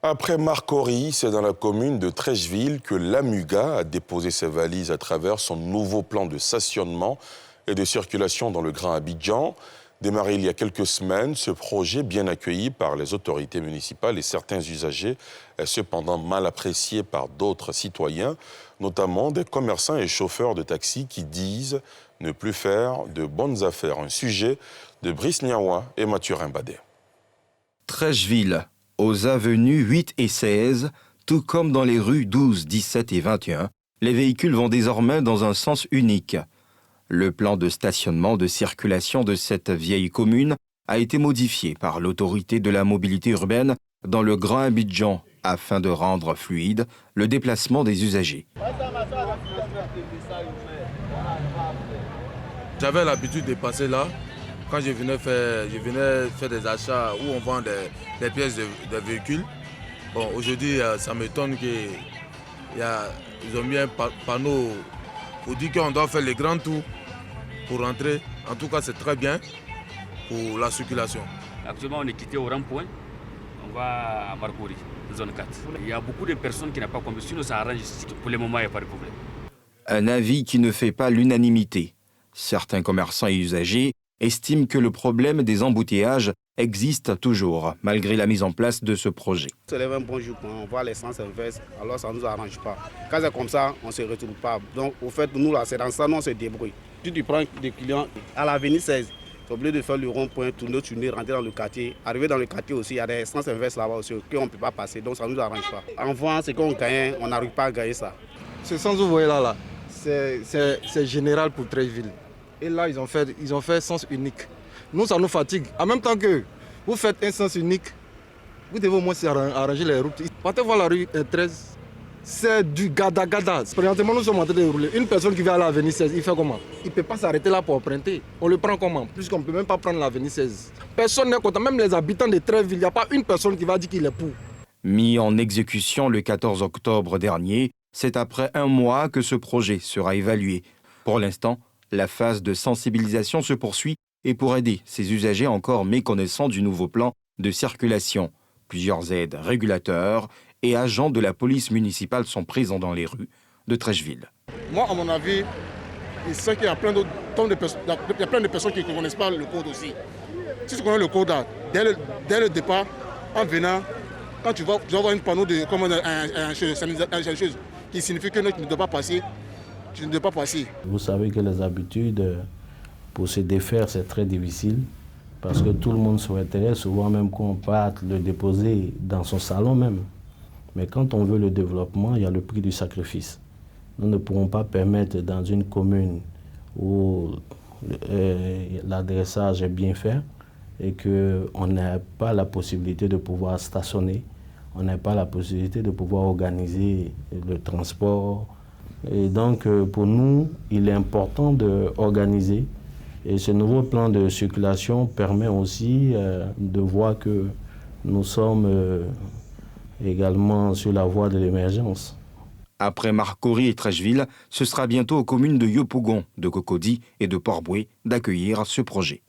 Après Marcory, c'est dans la commune de Trècheville que l'AMUGA a déposé ses valises à travers son nouveau plan de stationnement et de circulation dans le Grand Abidjan. Démarré il y a quelques semaines, ce projet, bien accueilli par les autorités municipales et certains usagers, est cependant mal apprécié par d'autres citoyens, notamment des commerçants et chauffeurs de taxi qui disent ne plus faire de bonnes affaires. Un sujet de Brice Niawa et Mathurin Badet. Trècheville, aux avenues 8 et 16, tout comme dans les rues 12, 17 et 21, les véhicules vont désormais dans un sens unique. Le plan de stationnement de circulation de cette vieille commune a été modifié par l'autorité de la mobilité urbaine dans le Grand Abidjan afin de rendre fluide le déplacement des usagers. J'avais l'habitude de passer là quand je venais faire des achats où on vend des pièces de véhicules. Bon, aujourd'hui, ça m'étonne qu'ils ont mis un panneau pour dire qu'on doit faire les grands tours pour rentrer. En tout cas, c'est très bien pour la circulation. Actuellement, on est quitté au rond-point. On va à Marcory, zone 4. Il y a beaucoup de personnes qui n'ont pas compris. Sinon, ça arrange ici. Pour le moment, il n'y a pas de problème. Un avis qui ne fait pas l'unanimité. Certains commerçants et usagers estiment que le problème des embouteillages existe toujours, malgré la mise en place de ce projet. On se lève un bon jour, on voit les sens inverses, alors ça ne nous arrange pas. Quand c'est comme ça, on ne se retrouve pas. Donc, au fait, nous, là, c'est dans ça, nous, on se débrouille. Si tu prends des clients à l'avenue 16, tu es obligé de faire le rond-point, tourner, rentrer dans le quartier. Arriver dans le quartier aussi, il y a des sens inverses là-bas aussi qu'on ne peut pas passer, donc ça ne nous arrange pas. En voyant ce qu'on gagne, on n'arrive pas à gagner ça. Ce sens que vous voyez là, c'est général pour Trècheville. Et là, ils ont fait sens unique. Nous, ça nous fatigue. En même temps que vous faites un sens unique, vous devez au moins arranger les routes. Partez voir la rue 13, c'est du gada-gada. Présentement, nous sommes en train de rouler. Une personne qui vient à l'avenue 16, il fait comment? Il ne peut pas s'arrêter là pour emprunter. On le prend comment? Puisqu'on ne peut même pas prendre l'avenue 16. Personne n'est content. Même les habitants de Trècheville, il n'y a pas une personne qui va dire qu'il est pour. Mis en exécution le 14 octobre dernier, c'est après un mois que ce projet sera évalué. Pour l'instant, la phase de sensibilisation se poursuit et pour aider ces usagers encore méconnaissants du nouveau plan de circulation. Plusieurs aides, régulateurs et agents de la police municipale sont présents dans les rues de Trècheville. Moi, à mon avis, je sais qu'il y a plein de personnes qui ne connaissent pas le code aussi. Si tu connais le code, dès le départ, en venant, quand tu vas voir un panneau de un chose qui signifie que tu ne dois pas passer, tu ne dois pas passer. Vous savez que les habitudes, pour se défaire, c'est très difficile parce que tout le monde souhaiterait souvent même qu'on parte le déposer dans son salon même. Mais quand on veut le développement, il y a le prix du sacrifice. Nous ne pourrons pas permettre dans une commune où l'adressage est bien fait et qu'on n'a pas la possibilité de pouvoir stationner, on n'a pas la possibilité de pouvoir organiser le transport. Et donc, pour nous, il est important d'organiser. Et ce nouveau plan de circulation permet aussi de voir que nous sommes également sur la voie de l'émergence. Après Marcory et Trècheville, ce sera bientôt aux communes de Yopougon, de Cocody et de Port-Bouët d'accueillir ce projet.